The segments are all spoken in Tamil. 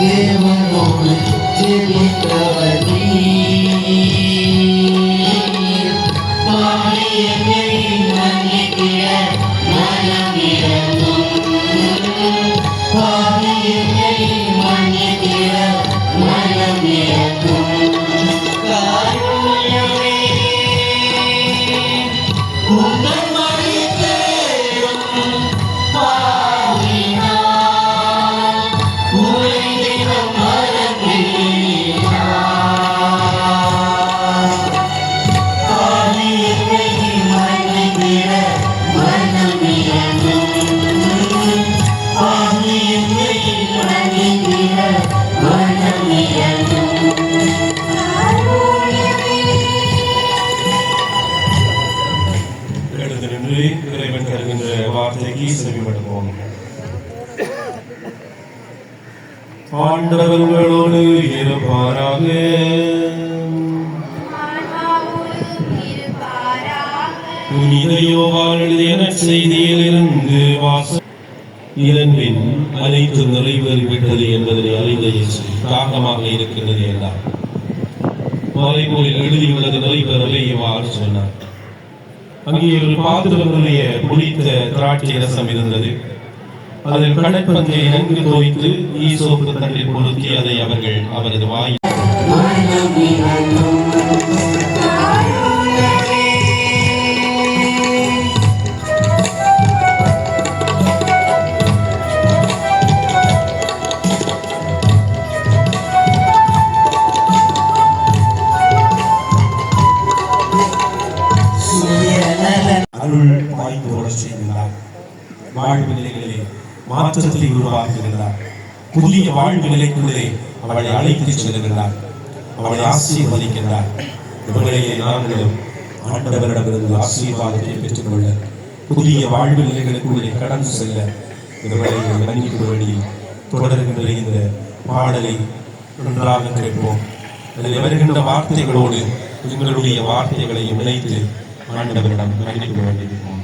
தேவனோடு ஜெபித்தவர் பாவியனை மன்னித்திட மனமிரங்கும் பாவியனை மன்னித்திட மனமிரங்கும் இறைவன் தருகின்ற வார்த்தைக்கு செவிமடுப்போம். ஆண்டவர் உங்களோடு இருப்பாராக. புனித யோவான் எழுதிய நற்செய்தியிலிருந்து வாசகம். இதன்பின் அனைத்து நிறைவேறிவிட்டது என்பதனை அறிந்த இயேசு தாகமாக இருக்கிறது என்றார். மறைநூலில் எழுதியுள்ளது நிறைவேறவே இவ்வாறு சொன்னார். அங்கே ஒரு பாத்திரம் நிறைய புளித்த திராட்சை ரசம் இருந்தது. அதில் கடற்பஞ்சை நன்கு தோய்த்து ஈசோப்பு தண்டில் பொருத்தி அதை அவர்கள் அவரது வாயில் வாழ்வு நிலைகளிலே மாற்றத்தை உருவாக்குகிறார். புதிய வாழ்வு நிலைக்குள்ளே அவளை அழைத்து செல்கிறார். அவளை ஆசீர்வதிக்கிறார். இவர்களையே நாங்களும் ஆண்டவரிடமிருந்து ஆசீர்வாதத்தை பெற்றுக்கொள்ள புதிய வாழ்வு நிலைகளுக்குள்ளே கடந்து செல்ல இவர்களை மன்னிக்க வேண்டி தொடர்கின்ற இந்த பாடலை ஒன்றாக கேட்போம். அதில் வருகின்ற வார்த்தைகளோடு எங்களுடைய வார்த்தைகளை இணைத்து ஆண்டவரிடம் மன்னிக்க வேண்டியிருப்போம்.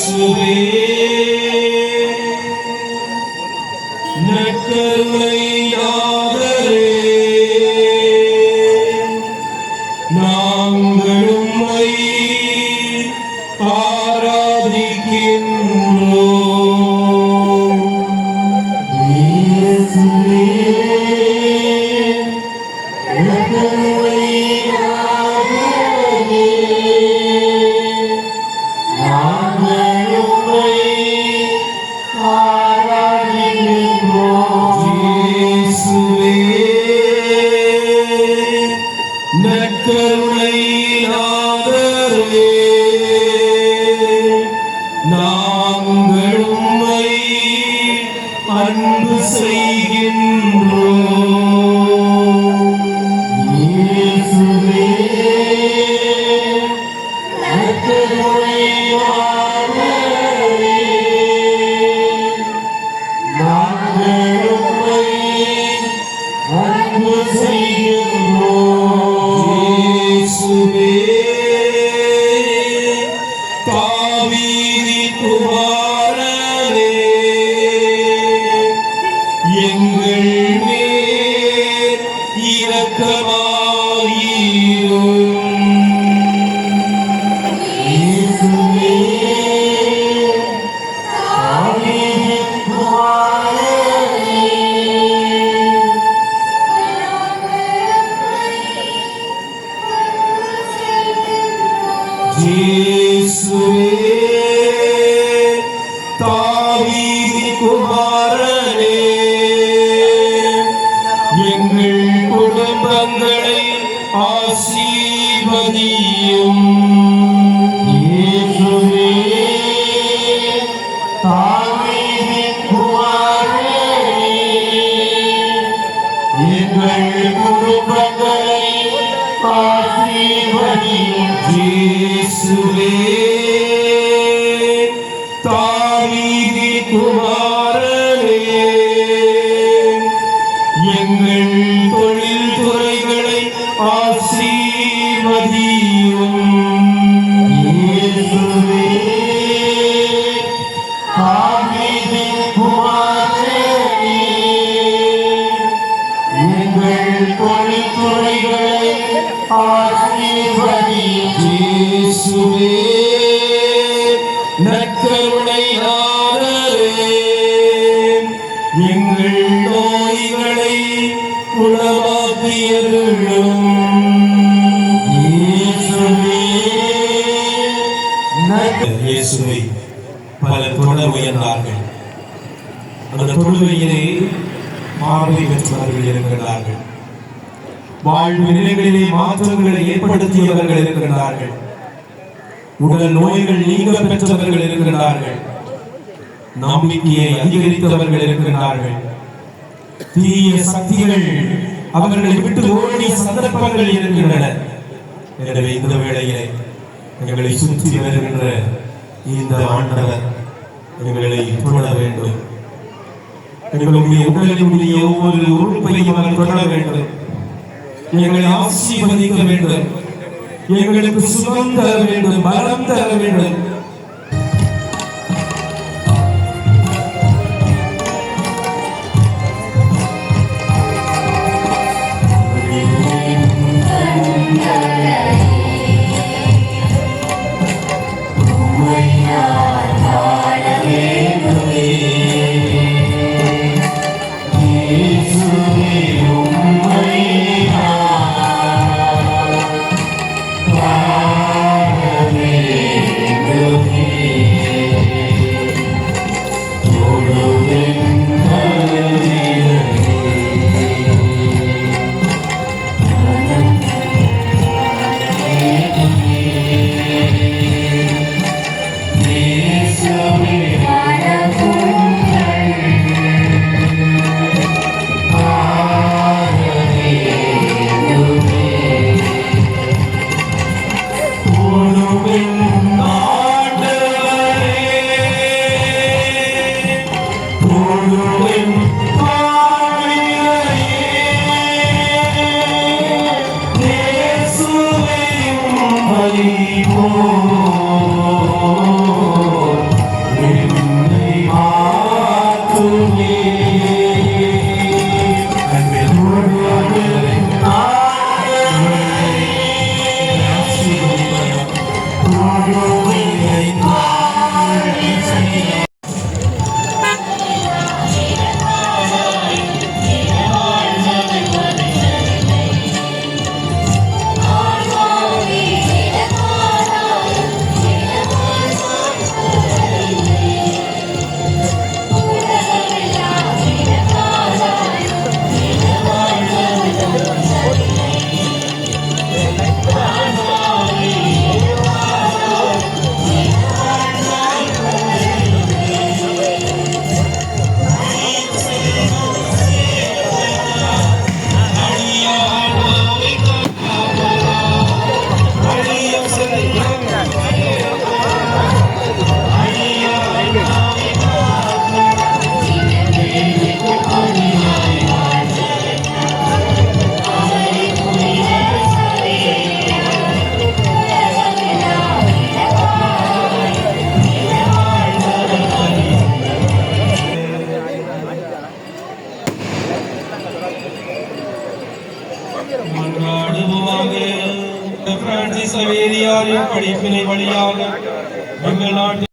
இயேசுவே நற்கருணையாளரே, நாங்கள் உம்மை ஆராதிக்கின்றோம். இயேசுவே நற்கருணையாளரே, நாங்கள் உம்மை ஆராதிக்கின்றோம். இயேசுவே நற்கருணையாளரே, நாங்கள் உம்மை அன்பு செய்கின்றோம். இயேசுவே நற்கருணையாளரே, நாங்கள் உம்மை அன்பு செய்கின்றோம். இயேசுவே தாவீதின் குமாரனே, எங்கள் மேல் இரக்கமாயிரும். இயேசுவே தாவீதின் குமாரனே, இயேசுவே தாவீதின் குமாரனே, எங்கள் குடும்பங்களை ஆசீர்வதியும். இயேசுவே தாவீதின் குமாரனே, எங்கள் குடும்பங்களை ஆசீர்வதியும். இயேசுவே தாவீதின் குமாரனே, எங்கள் தொழில் துறைகளை ஆசீர்வதியும். இயேசுவே தாவீதின் குமாரனே, எங்கள் தொழில்துறைகளை ஆசீர்வதியும். இயேசுவே நற்கருணையாளரே, எங்கள் நோய்களை குணமாக்கியருளும். இயேசுவே இயேசுவை பலர் தொட முயன்றார்கள். அந்த தொழுகையிலே பார்வை பெற்றவர்கள் இருக்கிறார்கள். வாழ்வு நிலைகளிலே மாற்றங்களை ஏற்படுத்தியவர்கள் இருக்கிறார்கள். உடல் நோய்கள் நீங்க பெற்றவர்கள் இருக்கிறார்கள். நம்பிக்கையை அதிகரித்தவர்கள் இருக்கிறார்கள். தீய சக்திகள் அவர்களை விட்டு ஓடிய சந்தர்ப்பங்கள் இருக்கின்றன. எனவே இந்த வேளையிலே எங்களை சுற்றி வருகின்ற இந்த ஆண்டவர் எங்களை தொட வேண்டும். எங்களுடைய உடலினுடைய ஒவ்வொரு உறுப்பையும் அவர் தொட வேண்டும். எங்களை ஆசீர்வதிக்க வேண்டும். எங்களுக்கு சுகம் தர வேண்டும், பலம் தர வேண்டும். இயேசுவே மன்றாடுவோமாக. பிரான்சிஸ் சவேரியாரின் படிப்பினை வழியாக எங்கள் நாட்டில்